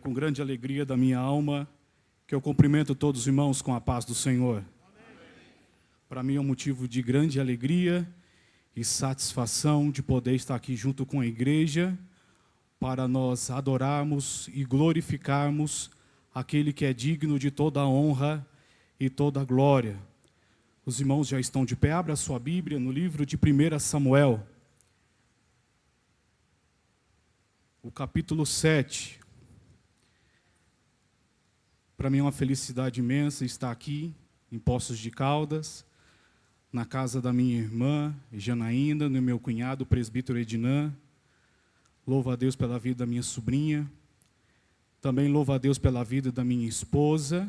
com grande alegria da minha alma que eu cumprimento todos os irmãos com a paz do Senhor. Para mim é um motivo de grande alegria e satisfação de poder estar aqui junto com a igreja para nós adorarmos e glorificarmos aquele que é digno de toda a honra e toda a glória. Os irmãos já estão de pé, abra a sua Bíblia no livro de 1 Samuel, o capítulo 7. Para mim é uma felicidade imensa estar aqui em Poços de Caldas, na casa da minha irmã Janaína, no meu cunhado, o presbítero Edinã. Louvo a Deus pela vida da minha sobrinha. Também louvo a Deus pela vida da minha esposa.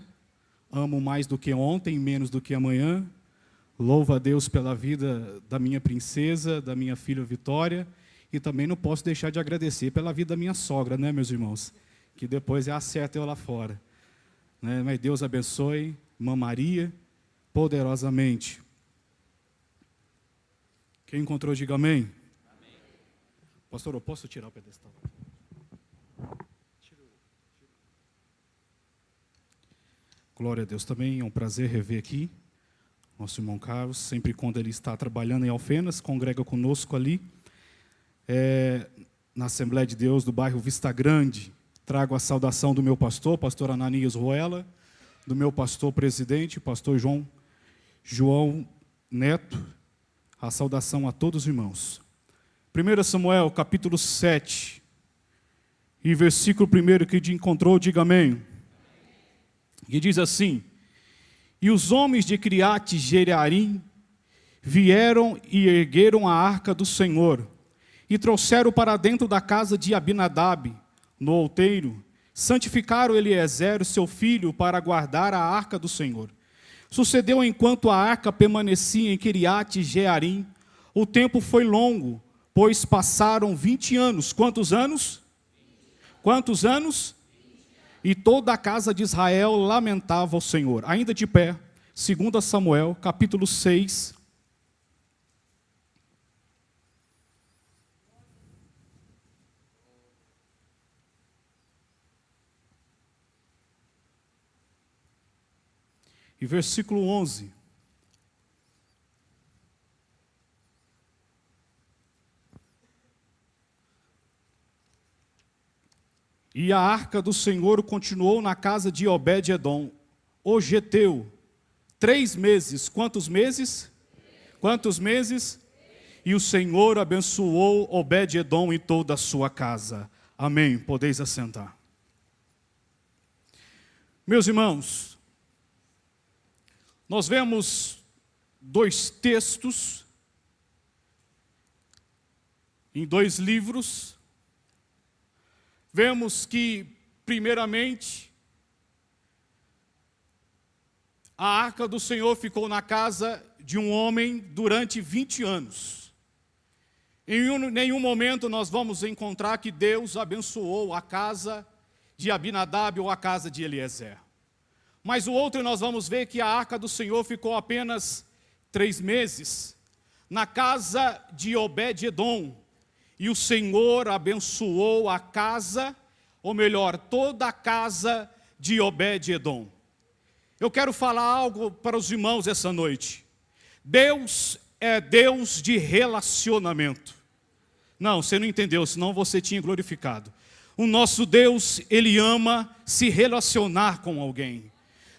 Amo mais do que ontem, menos do que amanhã. Louvo a Deus pela vida da minha princesa, da minha filha Vitória. E também não posso deixar de agradecer pela vida da minha sogra, né, meus irmãos? Que depois acerta eu lá fora. Né? Mas Deus abençoe, irmã Maria, poderosamente. Quem encontrou, diga amém. Amém. Pastor, eu posso tirar o pedestal? Glória a Deus. Também é um prazer rever aqui nosso irmão Carlos. Sempre quando ele está trabalhando em Alfenas, congrega conosco ali, na Assembleia de Deus do bairro Vista Grande. Trago a saudação do meu pastor Ananias Ruela, do meu pastor presidente, pastor João Neto. A saudação a todos os irmãos. 1 Samuel, capítulo 7, e versículo 1 que encontrou, diga amém. Que diz assim: E os homens de Criate Jearim vieram e ergueram a arca do Senhor, e trouxeram para dentro da casa de Abinadab, no outeiro, santificaram Eliezer, seu filho, para guardar a arca do Senhor. Sucedeu enquanto a arca permanecia em Criate Jearim, o tempo foi longo, pois passaram 20 anos. Quantos anos? 20. Quantos anos? 20. E toda a casa de Israel lamentava o Senhor. Ainda de pé, 2 Samuel, capítulo 6. E versículo 11. E a arca do Senhor continuou na casa de Obed-edom, o geteu, 3 meses. Quantos meses? Quantos meses? E o Senhor abençoou Obed-edom e toda a sua casa. Amém. Podeis assentar. Meus irmãos, nós vemos 2 textos em 2 livros. Vemos que, primeiramente, a arca do Senhor ficou na casa de um homem durante 20 anos. Em nenhum momento nós vamos encontrar que Deus abençoou a casa de Abinadab ou a casa de Eliezer. Mas o outro nós vamos ver que a arca do Senhor ficou apenas 3 meses na casa de Obed-edom. E o Senhor abençoou a casa, ou melhor, toda a casa de Obed-edom. Eu quero falar algo para os irmãos essa noite. Deus é Deus de relacionamento. Não, você não entendeu, senão você tinha glorificado. O nosso Deus, Ele ama se relacionar com alguém.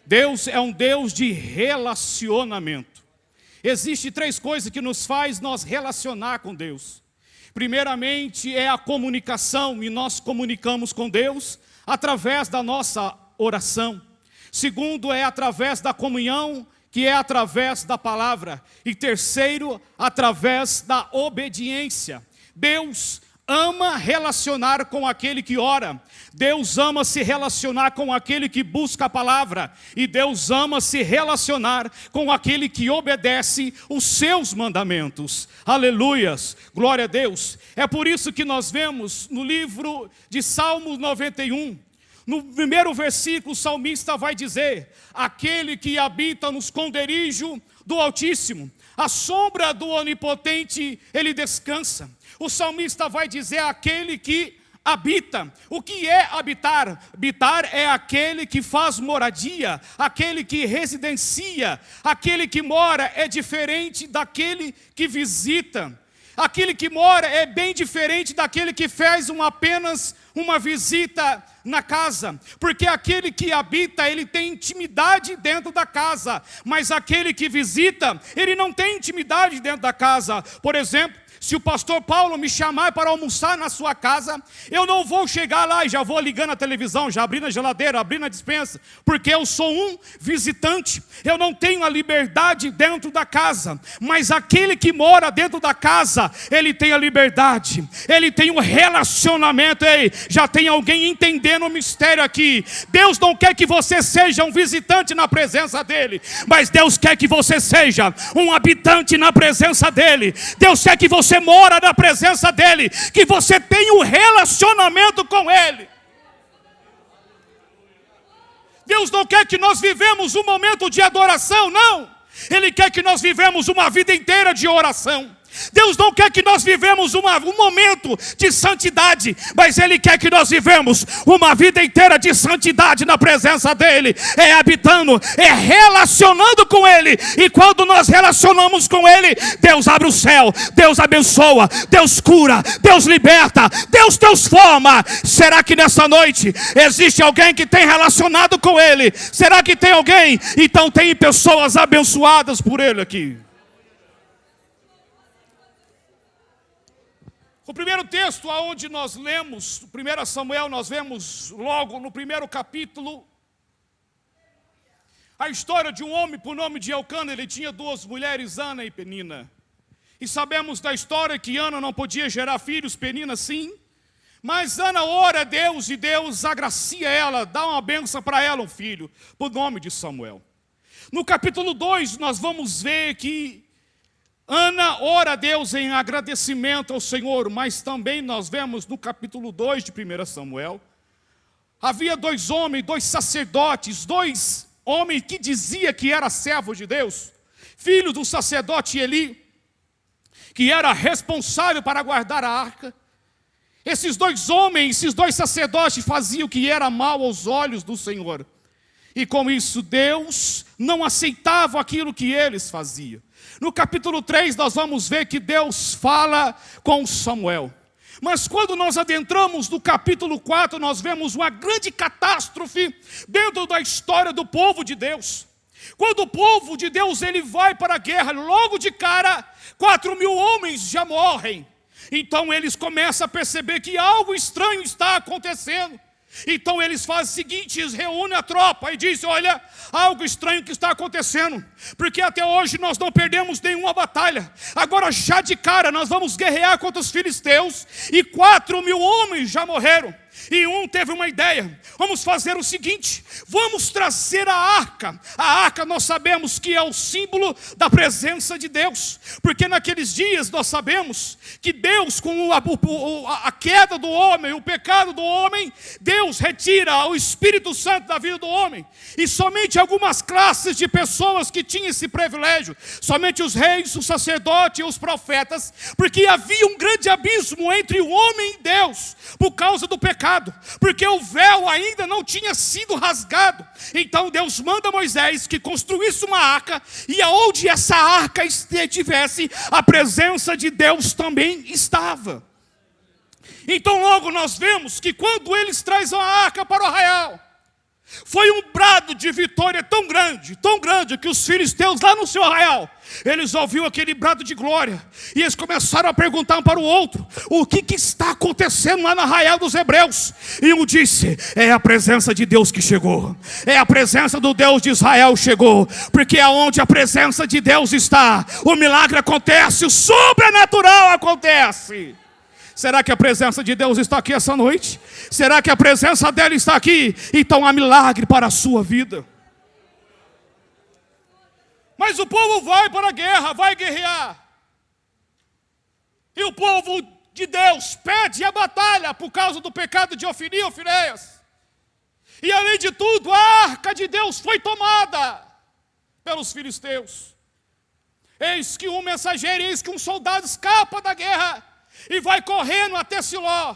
Deus é um Deus de relacionamento. Existem 3 coisas que nos faz nós relacionar com Deus. Primeiramente é a comunicação, e nós comunicamos com Deus através da nossa oração. Segundo é através da comunhão, que é através da palavra. E terceiro, através da obediência. Deus ama relacionar com aquele que ora. Deus ama se relacionar com aquele que busca a palavra. E Deus ama se relacionar com aquele que obedece os seus mandamentos. Aleluias, glória a Deus. É por isso que nós vemos no livro de Salmos 91, no primeiro versículo, o salmista vai dizer: aquele que habita no esconderijo do Altíssimo, a sombra do Onipotente, ele descansa. O salmista vai dizer: aquele que habita. O que é habitar? Habitar é aquele que faz moradia, aquele que residencia, aquele que mora é diferente daquele que visita. Aquele que mora é bem diferente daquele que faz apenas uma visita na casa, porque aquele que habita, ele tem intimidade dentro da casa, mas aquele que visita, ele não tem intimidade dentro da casa. Por exemplo, se o pastor Paulo me chamar para almoçar na sua casa, eu não vou chegar lá e já vou ligando a televisão, já abrindo a geladeira, abrindo a despensa, porque eu sou um visitante, eu não tenho a liberdade dentro da casa. Mas aquele que mora dentro da casa, ele tem a liberdade, ele tem um relacionamento. Ei, já tem alguém entendendo o mistério aqui. Deus não quer que você seja um visitante na presença dele, mas Deus quer que você seja um habitante na presença dele. Deus quer que você mora na presença dele, que você tenha um relacionamento com ele. Deus não quer que nós vivemos um momento de adoração, não. Ele quer que nós vivemos uma vida inteira de oração. Deus não quer que nós vivemos um momento de santidade, mas Ele quer que nós vivemos uma vida inteira de santidade na presença dEle. É habitando, é relacionando com Ele. E quando nós relacionamos com Ele, Deus abre o céu, Deus abençoa, Deus cura, Deus liberta, Deus transforma. Será que nessa noite existe alguém que tem relacionado com Ele? Será que tem alguém? Então tem pessoas abençoadas por Ele aqui. O primeiro texto aonde nós lemos, 1 Samuel, nós vemos logo no primeiro capítulo, a história de um homem por nome de Elcana. Ele tinha duas mulheres, Ana e Penina. E sabemos da história que Ana não podia gerar filhos, Penina sim. Mas Ana ora a Deus e Deus agracia ela, dá uma bênção para ela, um filho, por nome de Samuel. No capítulo 2 nós vamos ver que Ana ora a Deus em agradecimento ao Senhor, mas também nós vemos no capítulo 2 de 1 Samuel, havia dois homens, dois sacerdotes, dois homens que diziam que era servo de Deus, filho do sacerdote Eli, que era responsável para guardar a arca. Esses dois homens, esses dois sacerdotes faziam o que era mal aos olhos do Senhor. E com isso Deus não aceitava aquilo que eles faziam. No capítulo 3 nós vamos ver que Deus fala com Samuel. Mas quando nós adentramos no capítulo 4, nós vemos uma grande catástrofe dentro da história do povo de Deus. Quando o povo de Deus ele vai para a guerra, logo de cara, 4.000 homens já morrem. Então eles começam a perceber que algo estranho está acontecendo. Então eles fazem o seguinte, eles reúnem a tropa e dizem, olha, algo estranho que está acontecendo, porque até hoje nós não perdemos nenhuma batalha, agora já de cara nós vamos guerrear contra os filisteus, e 4.000 homens já morreram. E um teve uma ideia, vamos fazer o seguinte, vamos trazer a arca nós sabemos que é o símbolo da presença de Deus, porque naqueles dias nós sabemos que Deus, com a queda do homem, o pecado do homem, Deus retira o Espírito Santo da vida do homem, e somente algumas classes de pessoas que tinham esse privilégio, somente os reis, os sacerdotes e os profetas, porque havia um grande abismo entre o homem e Deus, por causa do pecado, porque o véu ainda não tinha sido rasgado. Então Deus manda Moisés que construísse uma arca, e aonde essa arca estivesse, a presença de Deus também estava. Então logo nós vemos que quando eles trazem a arca para o arraial, foi um brado de vitória tão grande, que os filisteus lá no seu arraial, eles ouviram aquele brado de glória, e eles começaram a perguntar um para o outro, o que está acontecendo lá no arraial dos hebreus? E um disse, é a presença de Deus que chegou, é a presença do Deus de Israel chegou, porque aonde a presença de Deus está, o milagre acontece, o sobrenatural acontece. Será que a presença de Deus está aqui essa noite? Será que a presença dele está aqui? Então há milagre para a sua vida. Mas o povo vai para a guerra, vai guerrear. E o povo de Deus perde a batalha por causa do pecado de Ofni e Finéias. E além de tudo, a arca de Deus foi tomada pelos filisteus. Eis que um mensageiro, eis que um soldado escapa da guerra e vai correndo até Siló.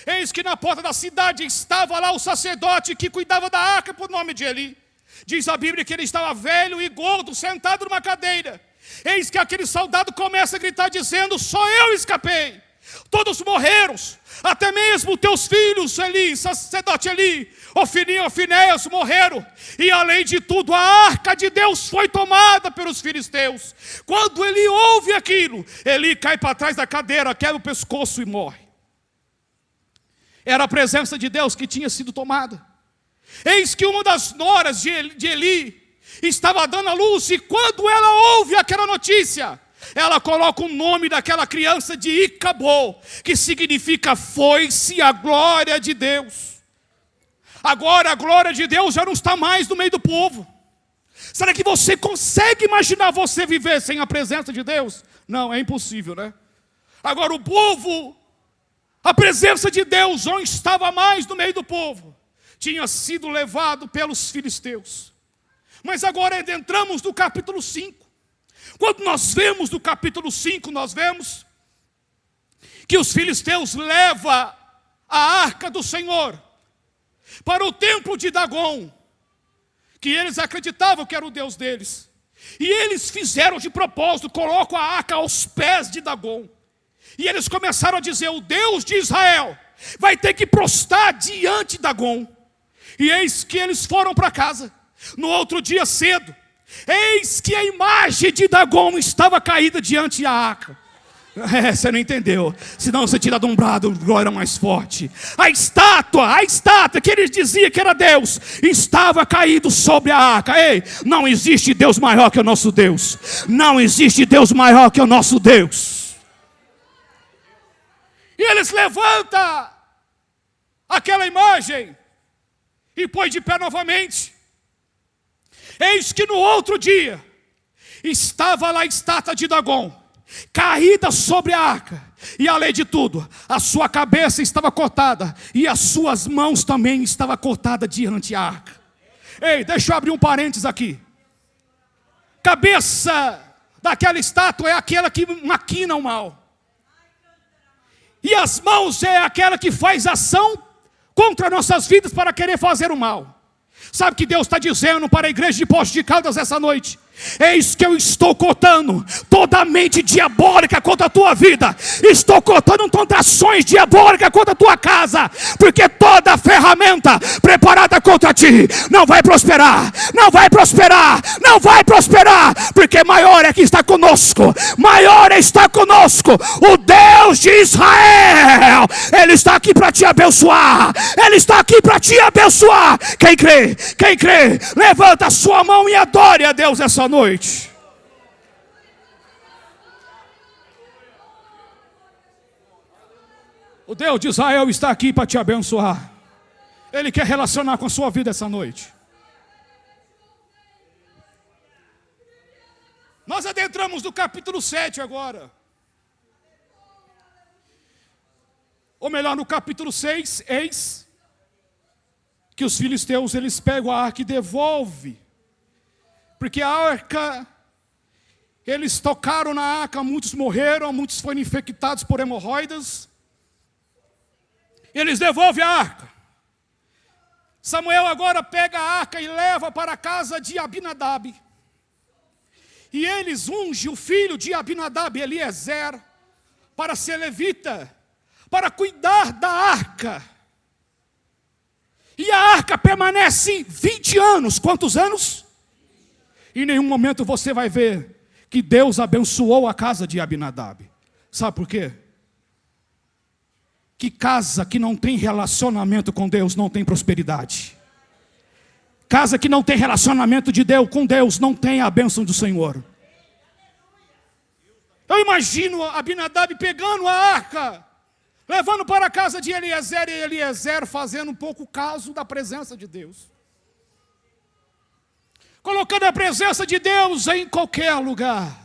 Eis que na porta da cidade estava lá o sacerdote que cuidava da arca por nome de Eli. Diz a Bíblia que ele estava velho e gordo, sentado numa cadeira. Eis que aquele soldado começa a gritar dizendo: só eu escapei. Todos morreram, até mesmo teus filhos, Eli, sacerdote Eli, Ofni e Ofinéias morreram. E além de tudo, a arca de Deus foi tomada pelos filisteus. Quando Eli ouve aquilo, Eli cai para trás da cadeira, quebra o pescoço e morre. Era a presença de Deus que tinha sido tomada. Eis que uma das noras de Eli estava dando à luz, e quando ela ouve aquela notícia, ela coloca o nome daquela criança de Icabô, que significa foi-se a glória de Deus. Agora a glória de Deus já não está mais no meio do povo. Será que você consegue imaginar você viver sem a presença de Deus? Não, é impossível, né? Agora o povo, a presença de Deus não estava mais no meio do povo. Tinha sido levado pelos filisteus. Mas agora entramos no capítulo 5. Quando nós vemos no capítulo 5, nós vemos que os filisteus levam a arca do Senhor para o templo de Dagom, que eles acreditavam que era o Deus deles. E eles fizeram de propósito, colocam a arca aos pés de Dagom. E eles começaram a dizer: o Deus de Israel vai ter que prostrar diante de Dagom. E eis que eles foram para casa. No outro dia cedo, eis que a imagem de Dagom estava caída diante da arca. Você não entendeu. Senão você tinha dado um brado, glória mais forte. A estátua que eles diziam que era Deus, estava caído sobre a arca. Ei, não existe Deus maior que o nosso Deus. Não existe Deus maior que o nosso Deus. E eles levantam aquela imagem e põe de pé novamente. Eis que no outro dia estava lá a estátua de Dagom, caída sobre a arca. E além de tudo, a sua cabeça estava cortada, e as suas mãos também estavam cortadas diante da arca. Ei, deixa eu abrir um parênteses aqui. Cabeça daquela estátua é aquela que maquina o mal. E as mãos é aquela que faz ação contra nossas vidas para querer fazer o mal. Sabe o que Deus está dizendo para a igreja de Poços de Caldas essa noite? Eis que eu estou cortando toda a mente diabólica contra a tua vida. Estou cortando contrações diabólicas contra a tua casa. Porque toda ferramenta preparada contra ti não vai prosperar. Não vai prosperar. Não vai prosperar. Porque maior é que está conosco. Maior está conosco o Deus de Israel. Ele está aqui para te abençoar. Ele está aqui para te abençoar. Quem crê? Quem crê? Levanta a sua mão e adore a Deus essa noite. O Deus de Israel está aqui para te abençoar. Ele quer relacionar com a sua vida essa noite. Nós adentramos no capítulo 7 agora. Ou melhor, no capítulo 6, eis que os filisteus, eles pegam a arca e devolvem. Porque a arca, eles tocaram na arca, muitos morreram, muitos foram infectados por hemorroidas. Eles devolvem a arca. Samuel agora pega a arca e leva para a casa de Abinadab. E eles ungem o filho de Abinadab, Eliezer, para ser levita, para cuidar da arca. E a arca permanece 20 anos. Quantos anos? Em nenhum momento você vai ver que Deus abençoou a casa de Abinadab. Sabe por quê? Que casa que não tem relacionamento com Deus não tem prosperidade. Casa que não tem relacionamento de Deus com Deus não tem a bênção do Senhor. Eu imagino Abinadab pegando a arca, levando para a casa de Eliezer, e Eliezer fazendo um pouco caso da presença de Deus. Colocando a presença de Deus em qualquer lugar.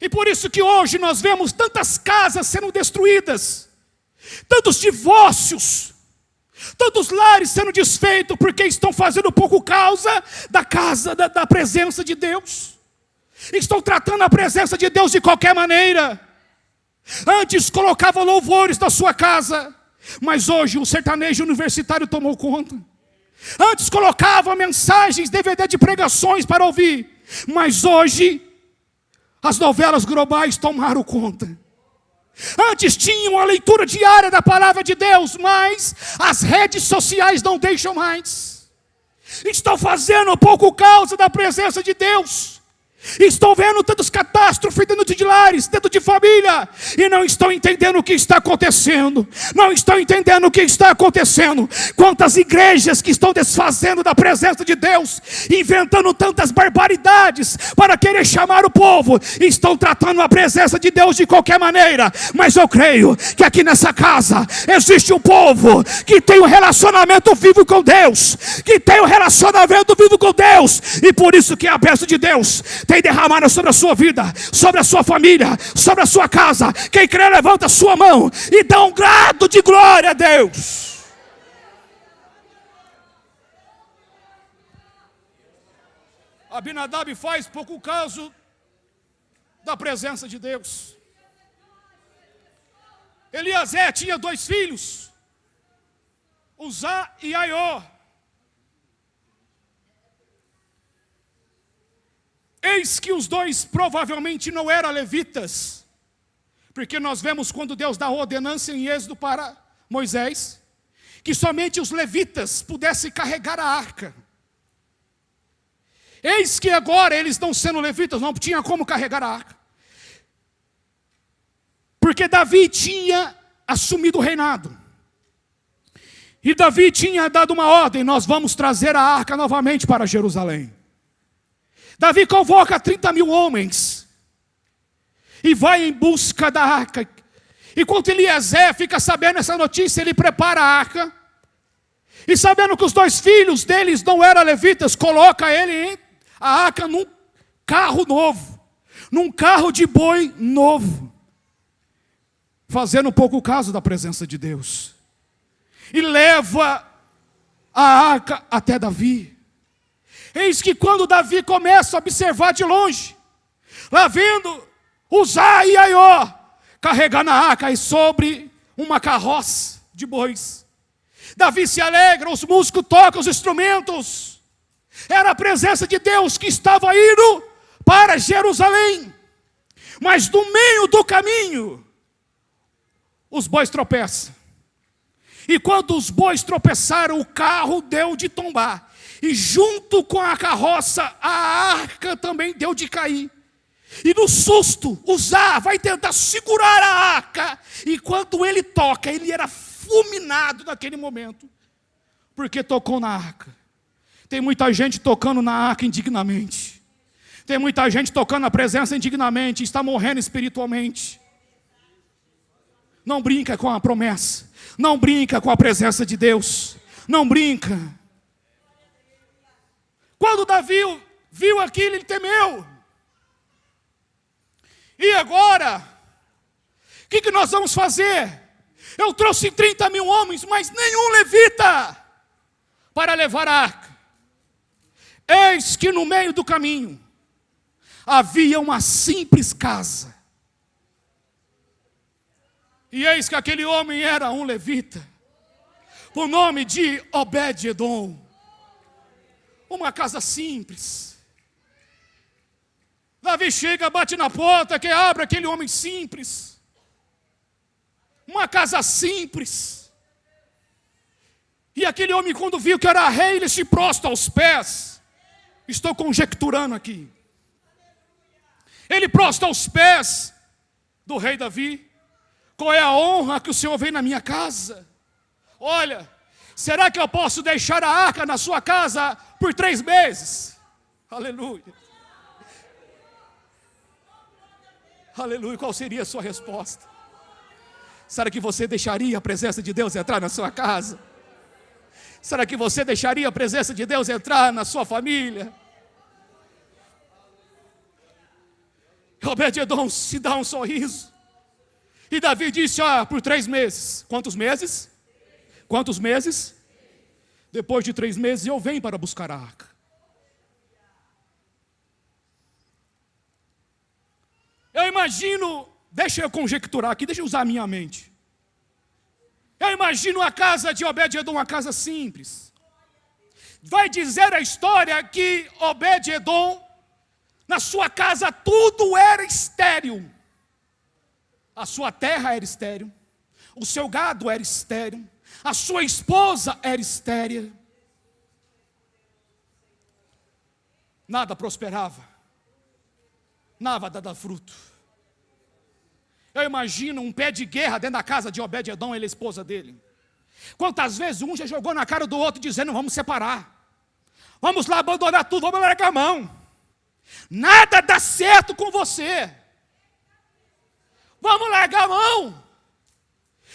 E por isso que hoje nós vemos tantas casas sendo destruídas, tantos divórcios, tantos lares sendo desfeitos, porque estão fazendo pouco causa da presença de Deus. Estão tratando a presença de Deus de qualquer maneira. Antes colocava louvores na sua casa, mas hoje o sertanejo universitário tomou conta. Antes colocava mensagens, DVD de pregações para ouvir, mas hoje as novelas globais tomaram conta. Antes tinham a leitura diária da palavra de Deus, mas as redes sociais não deixam mais. Estão fazendo pouco causa da presença de Deus. Estão vendo tantas catástrofes dentro de lares, dentro de família, e não estão entendendo o que está acontecendo. Não estão entendendo o que está acontecendo. Quantas igrejas que estão desfazendo da presença de Deus, inventando tantas barbaridades para querer chamar o povo, estão tratando a presença de Deus de qualquer maneira. Mas eu creio que aqui nessa casa existe um povo que tem um relacionamento vivo com Deus, que tem um relacionamento vivo com Deus, e por isso que a bênção de Deus tem derramado sobre a sua vida, sobre a sua família, sobre a sua casa. Quem crê, levanta a sua mão e dá um grado de glória a Deus. Abinadab faz pouco caso da presença de Deus. Eliezer tinha 2 filhos, Uzá e Aiô. Eis que os 2 provavelmente não eram levitas, porque nós vemos quando Deus dá a ordenança em Êxodo para Moisés, que somente os levitas pudessem carregar a arca. Eis que agora eles não sendo levitas, não tinham como carregar a arca, porque Davi tinha assumido o reinado, e Davi tinha dado uma ordem: nós vamos trazer a arca novamente para Jerusalém. Davi convoca 30.000 homens e vai em busca da arca. E quando Eliezer fica sabendo essa notícia, ele prepara a arca. E sabendo que os 2 filhos deles não eram levitas, coloca a arca num carro novo, num carro de boi novo, fazendo pouco caso da presença de Deus. E leva a arca até Davi. Eis que quando Davi começa a observar de longe, lá vendo Uzá e Aiô carregando a arca e sobre uma carroça de bois, Davi se alegra, os músicos tocam os instrumentos. Era a presença de Deus que estava indo para Jerusalém. Mas no meio do caminho, os bois tropeçam. E quando os bois tropeçaram, o carro deu de tombar. E junto com a carroça, a arca também deu de cair. E no susto, Uzá vai tentar segurar a arca. E quando ele toca, ele era fulminado naquele momento, porque tocou na arca. Tem muita gente tocando na arca indignamente. Tem muita gente tocando a presença indignamente, está morrendo espiritualmente. Não brinca com a promessa. Não brinca com a presença de Deus. Não brinca. Quando Davi viu aquilo, ele temeu. E agora, o que nós vamos fazer? Eu trouxe 30.000 homens, mas nenhum levita para levar a arca. Eis que no meio do caminho havia uma simples casa. E eis que aquele homem era um levita, por nome de Obed-edom. Uma casa simples. Davi chega, bate na porta, que abre aquele homem simples. Uma casa simples. E aquele homem, quando viu que era rei, ele se prostra aos pés. Estou conjecturando aqui. Ele prostra aos pés do rei Davi. Qual é a honra que o Senhor vem na minha casa? Olha, será que eu posso deixar a arca na sua casa por 3 meses? Aleluia. Aleluia. Qual seria a sua resposta? Será que você deixaria a presença de Deus entrar na sua casa? Será que você deixaria a presença de Deus entrar na sua família? Obed-edom se dá um sorriso. E Davi disse, por 3 meses. Quantos meses? Quantos meses? Depois de 3 meses eu venho para buscar a arca. Eu imagino deixa eu conjecturar aqui, deixa eu usar a minha mente. Eu imagino a casa de Obed-Edom, uma casa simples. Vai dizer a história que Obed-Edom, na sua casa tudo era estéril. A sua terra era estéril, o seu gado era estéril, a sua esposa era estéril. Nada prosperava, nada dava fruto. Eu imagino um pé de guerra dentro da casa de Obed-Edom, ele é a esposa dele. Quantas vezes um já jogou na cara do outro dizendo: vamos separar, vamos lá abandonar tudo, vamos largar a mão. Nada dá certo com você, vamos largar a mão.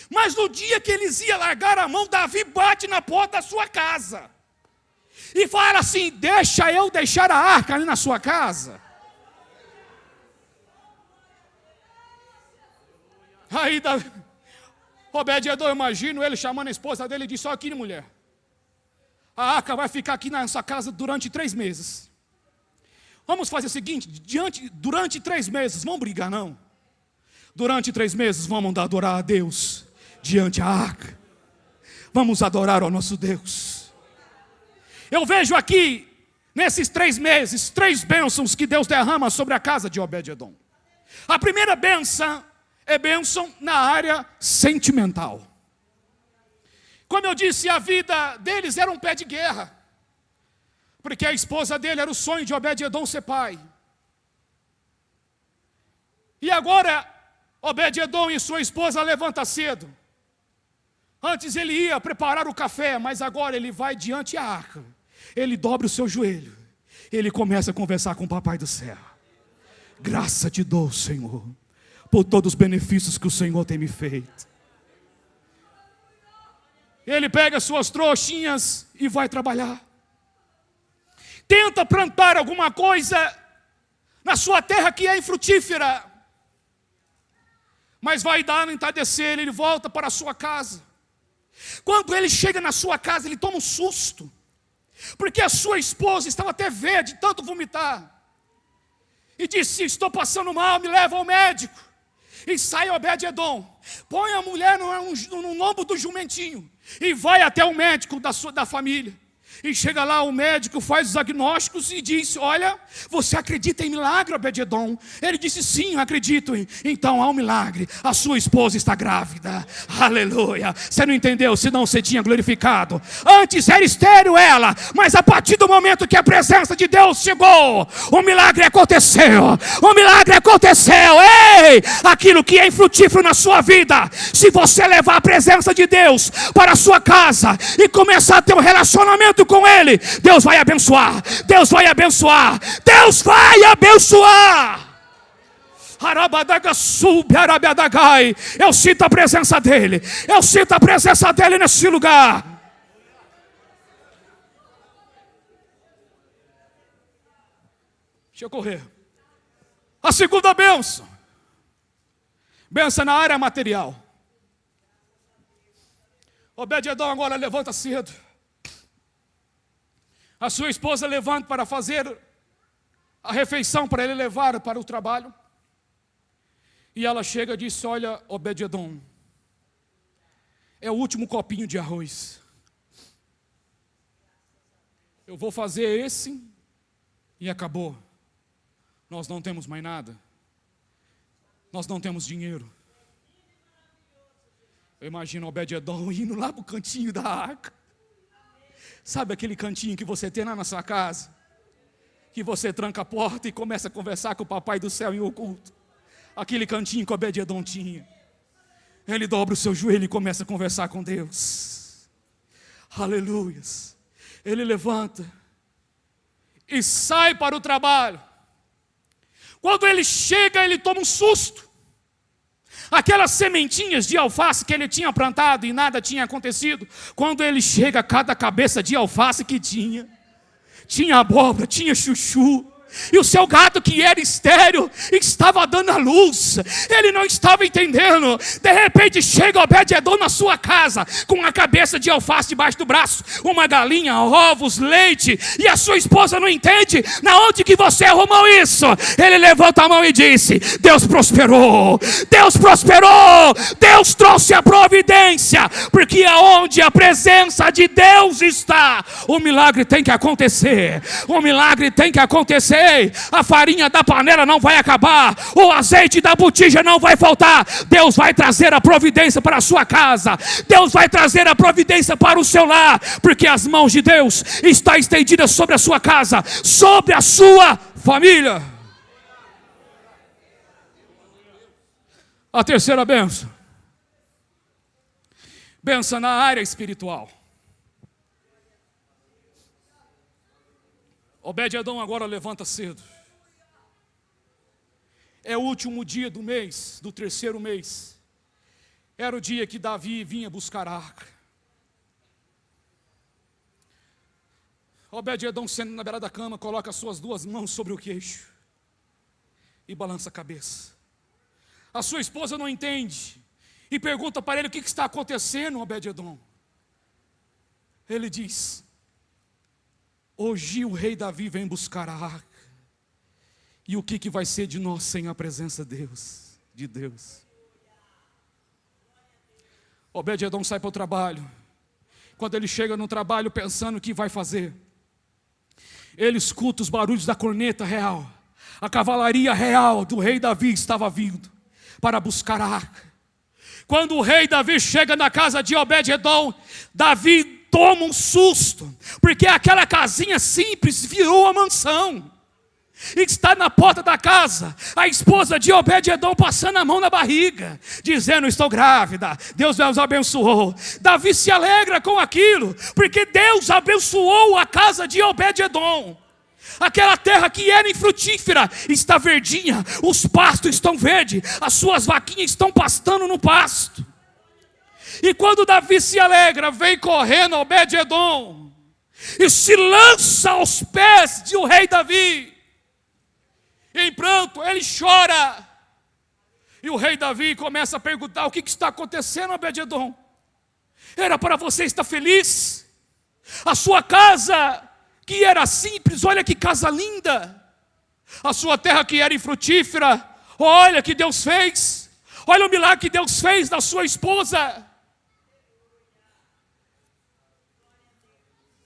Mas no dia que eles iam largar a mão, Davi bate na porta da sua casa e fala assim: deixa eu deixar a arca ali na sua casa. Aí Obed-Edom, eu imagino ele chamando a esposa dele e disse: olha aqui, mulher, a arca vai ficar aqui nessa casa durante 3 meses. Vamos fazer o seguinte, durante 3 meses, vamos brigar não. Durante 3 meses vamos adorar a Deus diante da arca. Vamos adorar ao nosso Deus. Eu vejo aqui, nesses 3 meses, 3 bênçãos que Deus derrama sobre a casa de Obed-Edom. A primeira bênção é bênção na área sentimental. Como eu disse, a vida deles era um pé de guerra, porque a esposa dele era o sonho de Obed-Edom ser pai. E agora Obed-Edom e sua esposa levantam cedo. Antes ele ia preparar o café, mas agora ele vai diante da arca. Ele dobra o seu joelho, ele começa a conversar com o papai do céu. Graça te dou, Senhor, por todos os benefícios que o Senhor tem me feito. Ele pega suas trouxinhas e vai trabalhar. Tenta plantar alguma coisa na sua terra que é infrutífera, mas vai dar no entardecer, ele volta para a sua casa. Quando ele chega na sua casa, ele toma um susto, porque a sua esposa estava até verde, tanto vomitar, e disse: estou passando mal, me leva ao médico. E sai Obed-Edom, põe a mulher no lombo do jumentinho e vai até o médico da família. E chega lá, o médico faz os diagnósticos e diz: olha, você acredita em milagre, Obed-Edom? Ele disse: sim, acredito. Então há um milagre, a sua esposa está grávida. Aleluia. Você não entendeu, senão você tinha glorificado. Antes era estéril ela, mas a partir do momento que a presença de Deus chegou, o milagre aconteceu. O milagre aconteceu. Ei, aquilo que é infrutífero na sua vida, se você levar a presença de Deus para a sua casa e começar a ter um relacionamento com Ele, Deus vai abençoar. Deus vai abençoar. Deus vai abençoar. Eu sinto a presença dEle. Eu sinto a presença dEle nesse lugar. Deixa eu correr. A segunda bênção. Bênção na área material. Obed-Edom agora levanta cedo. A sua esposa levanta para fazer a refeição para ele levar para o trabalho. E ela chega e diz: olha, Obed-Edom, é o último copinho de arroz. Eu vou fazer esse e acabou. Nós não temos mais nada. Nós não temos dinheiro. Eu imagino Obed-Edom indo lá para o cantinho da arca. Sabe aquele cantinho que você tem lá na sua casa? Que você tranca a porta e começa a conversar com o papai do céu em oculto. Aquele cantinho que Obed-Edom tinha. Ele dobra o seu joelho e começa a conversar com Deus. Aleluias. Ele levanta e sai para o trabalho. Quando ele chega, ele toma um susto. Aquelas sementinhas de alface que ele tinha plantado e nada tinha acontecido. Quando ele chega, cada cabeça de alface que tinha abóbora, tinha chuchu, E o seu gato, que era estéril, estava dando a luz. Ele não estava entendendo. De repente chega Obed-edom na sua casa, com uma cabeça de alface debaixo do braço, uma galinha, ovos, leite. E a sua esposa não entende. Na onde que você arrumou isso? Ele levanta a mão e disse: Deus prosperou. Deus prosperou. Deus trouxe a providência. Porque aonde a presença de Deus está, o milagre tem que acontecer. O milagre tem que acontecer. A farinha da panela não vai acabar, o azeite da botija não vai faltar. Deus vai trazer a providência para a sua casa. Deus vai trazer a providência para o seu lar, porque as mãos de Deus estão estendidas sobre a sua casa, sobre a sua família. A terceira bênção, bênção na área espiritual. Obed-edom agora levanta cedo. É o último dia do mês, do terceiro mês. Era o dia que Davi vinha buscar a arca. Obed-edom, sendo na beira da cama, coloca suas duas mãos sobre o queixo e balança a cabeça. A sua esposa não entende e pergunta para ele: o que está acontecendo, Obed-edom? Ele diz: hoje o rei Davi vem buscar a arca. E o que vai ser de nós sem a presença de Deus? Obed-edom sai para o trabalho. Quando ele chega no trabalho pensando o que vai fazer, ele escuta os barulhos da corneta real. A cavalaria real do rei Davi estava vindo para buscar a arca. Quando o rei Davi chega na casa de Obed-edom, Davi toma um susto, porque aquela casinha simples virou uma mansão. E está na porta da casa a esposa de Obed-edom passando a mão na barriga, dizendo: estou grávida, Deus nos abençoou. Davi se alegra com aquilo, porque Deus abençoou a casa de Obed-edom. Aquela terra que era infrutífera está verdinha, os pastos estão verdes, as suas vaquinhas estão pastando no pasto. E quando Davi se alegra, vem correndo Obed-edom e se lança aos pés de o rei Davi. Em pranto, ele chora. E o rei Davi começa a perguntar: o que está acontecendo, Obed-edom? Era para você estar feliz? A sua casa, que era simples, olha que casa linda. A sua terra que era infrutífera, olha que Deus fez. Olha o milagre que Deus fez na sua esposa.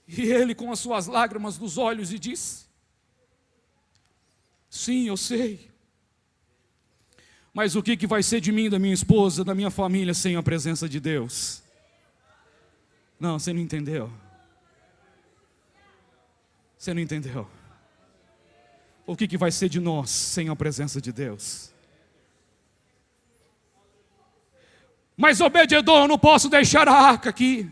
E ele, com as suas lágrimas nos olhos, e diz: sim, eu sei. Mas o que vai ser de mim, da minha esposa, da minha família, sem a presença de Deus? Não, você não entendeu. Você não entendeu. O que vai ser de nós sem a presença de Deus? Mas Obed-edom, eu não posso deixar a arca aqui.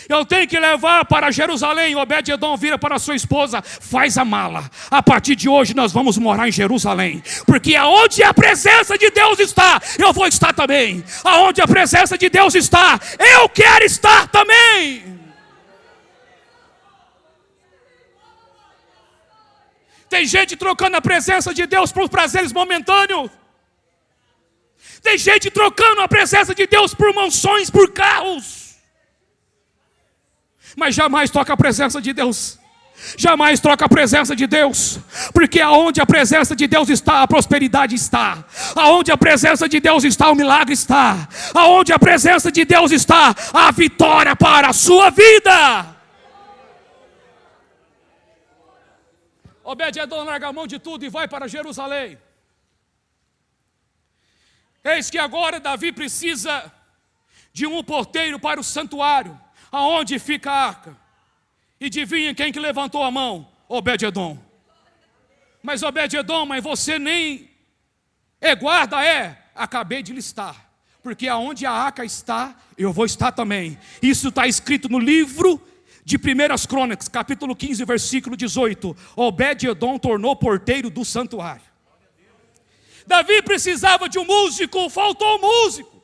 Eu tenho que levar para Jerusalém. Obed-edom vira para sua esposa: faz a mala, a partir de hoje nós vamos morar em Jerusalém, porque aonde a presença de Deus está, eu vou estar também. Aonde a presença de Deus está, eu quero estar também. Tem gente trocando a presença de Deus por prazeres momentâneos. Tem gente trocando a presença de Deus por mansões, por carros. Mas jamais troca a presença de Deus. Jamais troca a presença de Deus. Porque aonde a presença de Deus está, a prosperidade está. Aonde a presença de Deus está, o milagre está. Aonde a presença de Deus está, a vitória para a sua vida. Obed-edom larga a mão de tudo e vai para Jerusalém. Eis que agora Davi precisa de um porteiro para o santuário, aonde fica a arca. E adivinha quem que levantou a mão? Obed-edom. Mas Obed-edom, mas você nem é guarda, é? Acabei de listar. Porque aonde a arca está, eu vou estar também. Isso está escrito no livro de 1 Crônicas, capítulo 15, versículo 18. Obed-edom tornou porteiro do santuário. Davi precisava de um músico, faltou um músico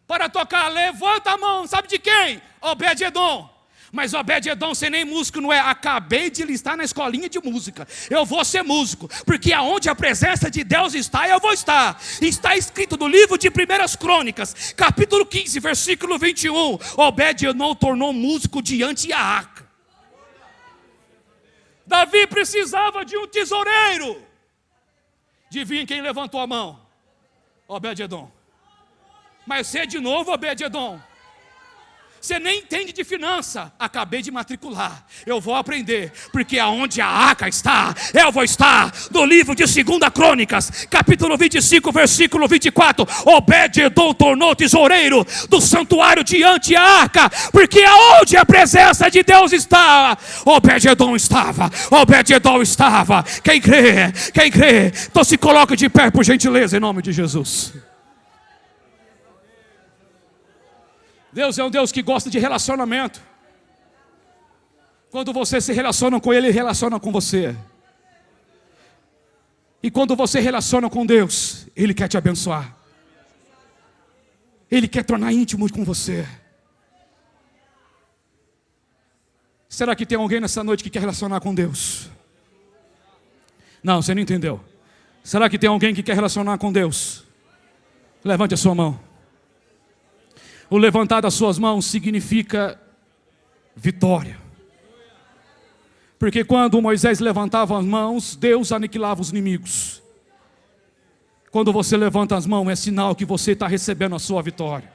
para tocar. Levanta a mão, sabe de quem? Obed-edom. Mas Obed-Edom, você nem músico não é. Acabei de listar na escolinha de música. Eu vou ser músico, porque aonde a presença de Deus está, eu vou estar. Está escrito no livro de 1 Crônicas, capítulo 15, versículo 21. Obed-Edom tornou músico diante de Arca. Davi precisava de um tesoureiro. Adivinha quem levantou a mão? Obed-Edom. Mas você de novo, Obed-Edom. Você nem entende de finança. Acabei de matricular. Eu vou aprender. Porque aonde a arca está, eu vou estar. No livro de 2 Crônicas, capítulo 25, versículo 24. Obed-Edom tornou tesoureiro do santuário diante da arca. Porque aonde a presença de Deus está, Obed-Edom estava. Obed-Edom estava. Quem crê? Quem crê? Então se coloque de pé, por gentileza, em nome de Jesus. Deus é um Deus que gosta de relacionamento. Quando você se relaciona com Ele, Ele relaciona com você. E quando você relaciona com Deus, Ele quer te abençoar. Ele quer tornar íntimo com você. Será que tem alguém nessa noite que quer relacionar com Deus? Não, você não entendeu. Será que tem alguém que quer relacionar com Deus? Levante a sua mão. O levantar das suas mãos significa vitória. Porque quando Moisés levantava as mãos, Deus aniquilava os inimigos. Quando você levanta as mãos, é sinal que você está recebendo a sua vitória.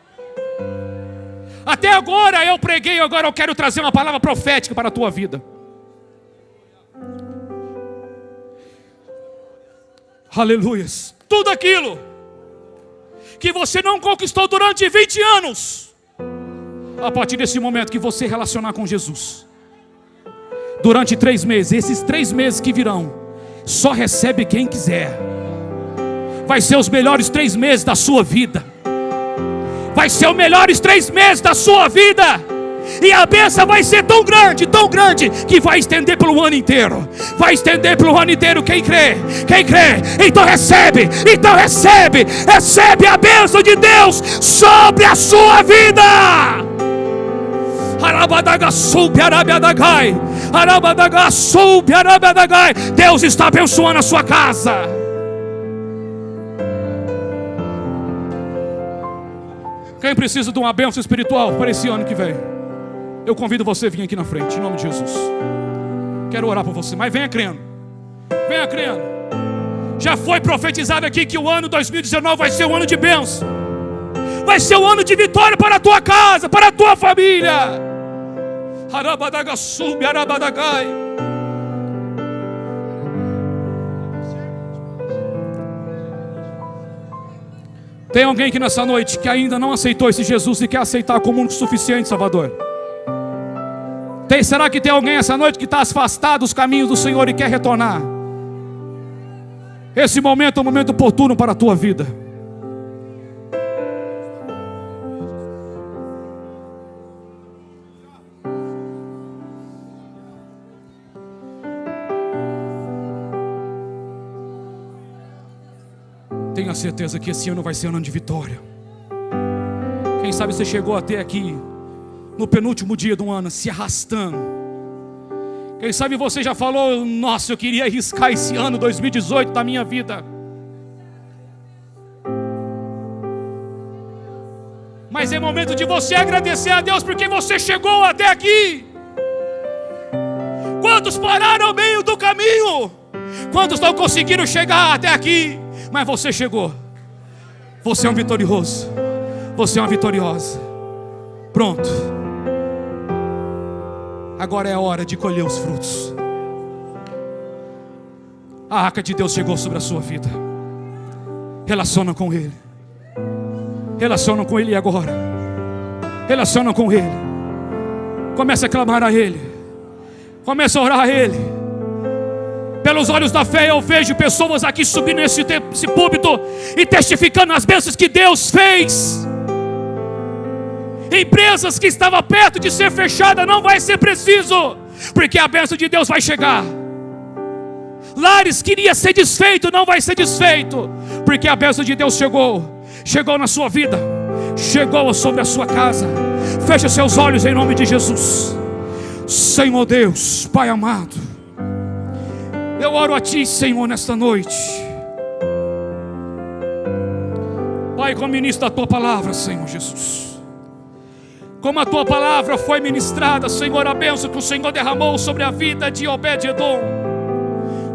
Até agora eu preguei, agora eu quero trazer uma palavra profética para a tua vida. Aleluias. Tudo aquilo que você não conquistou durante 20 anos, a partir desse momento que você relacionar com Jesus, durante 3 meses, esses 3 meses que virão, só recebe quem quiser. Vai ser os melhores 3 meses da sua vida. Vai ser os melhores 3 meses da sua vida. E a bênção vai ser tão grande, que vai estender pelo ano inteiro. Vai estender pelo ano inteiro. Quem crê? Quem crê? Então recebe. Recebe a bênção de Deus sobre a sua vida. Deus está abençoando a sua casa. Quem precisa de uma bênção espiritual para esse ano que vem? Eu convido você a vir aqui na frente, em nome de Jesus. Quero orar por você, mas venha crendo. Venha crendo. Já foi profetizado aqui que o ano 2019 vai ser um ano de bênção. Vai ser um ano de vitória para a tua casa, para a tua família. Tem alguém aqui nessa noite que ainda não aceitou esse Jesus e quer aceitar como único suficiente Salvador? Será que tem alguém essa noite que está afastado dos caminhos do Senhor e quer retornar? Esse momento é um momento oportuno para a tua vida. Tenha certeza que esse ano vai ser um ano de vitória. Quem sabe você chegou até aqui no penúltimo dia do ano, se arrastando. Quem sabe você já falou: nossa, eu queria arriscar esse ano 2018 da minha vida. Mas é momento de você agradecer a Deus porque você chegou até aqui. Quantos pararam no meio do caminho? Quantos não conseguiram chegar até aqui? Mas você chegou. Você é um vitorioso. Você é uma vitoriosa. Pronto. Agora é a hora de colher os frutos. A arca de Deus chegou sobre a sua vida. Relaciona com Ele. Relaciona com Ele agora. Relaciona com Ele. Comece a clamar a Ele. Comece a orar a Ele. Pelos olhos da fé eu vejo pessoas aqui subindo nesse púlpito e testificando as bênçãos que Deus fez. Empresas que estavam perto de ser fechada, não vai ser preciso, porque a bênção de Deus vai chegar. Lares que iria ser desfeito, não vai ser desfeito, porque a bênção de Deus chegou. Chegou na sua vida, chegou sobre a sua casa. Feche seus olhos em nome de Jesus. Senhor Deus, Pai amado, eu oro a Ti, Senhor, nesta noite. Pai, como ministro da Tua palavra, Senhor Jesus, como a Tua palavra foi ministrada, Senhor, a bênção que o Senhor derramou sobre a vida de Obed-Edom,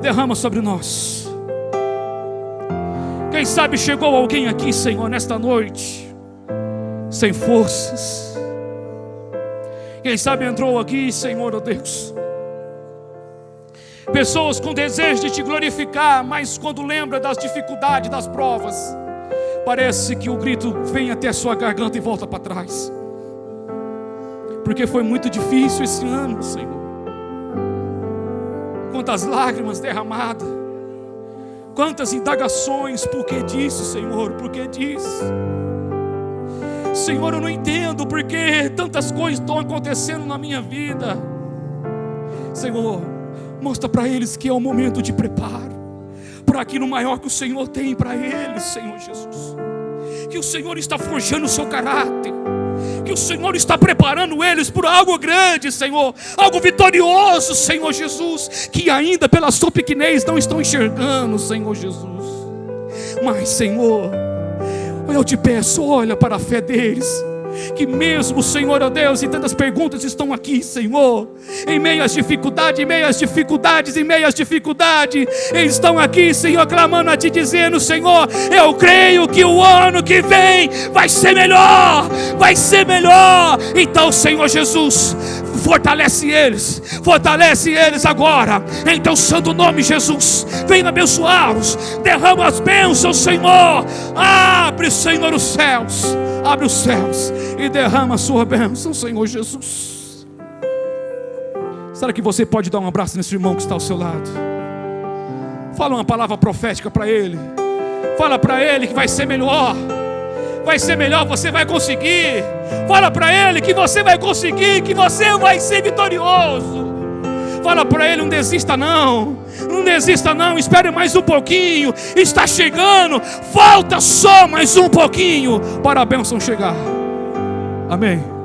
derrama sobre nós. Quem sabe chegou alguém aqui, Senhor, nesta noite, sem forças. Quem sabe entrou aqui, Senhor, ó Deus, pessoas com desejo de Te glorificar, mas quando lembra das dificuldades, das provas, parece que o grito vem até a sua garganta e volta para trás. Porque foi muito difícil esse ano, Senhor. Quantas lágrimas derramadas, quantas indagações, por que disso, Senhor, por que disso? Senhor, eu não entendo porque tantas coisas estão acontecendo na minha vida. Senhor, mostra para eles que é o momento de preparo para aquilo maior que o Senhor tem para eles, Senhor Jesus. Que o Senhor está forjando o seu caráter, que o Senhor está preparando eles por algo grande, Senhor, algo vitorioso, Senhor Jesus, que ainda pela sua pequenez não estão enxergando, Senhor Jesus. Mas, Senhor, eu Te peço, olha para a fé deles, que mesmo, Senhor, ó Deus, e tantas perguntas estão aqui, Senhor, em meio às dificuldades, eles estão aqui, Senhor, clamando a Ti, dizendo: Senhor, eu creio que o ano que vem vai ser melhor. Então, Senhor Jesus, fortalece eles agora, em Teu santo nome, Jesus. Venha abençoá-los, derrama as bênçãos, Senhor. Abre, Senhor, os céus, abre os céus e derrama a sua bênção, Senhor Jesus. Será que você pode dar um abraço nesse irmão que está ao seu lado? Fala uma palavra profética para ele. Fala para ele que vai ser melhor. Vai ser melhor, você vai conseguir. Fala para ele que você vai conseguir, que você vai ser vitorioso. Fala para ele: não desista não, espere mais um pouquinho, está chegando, falta só mais um pouquinho para a bênção chegar. Amém.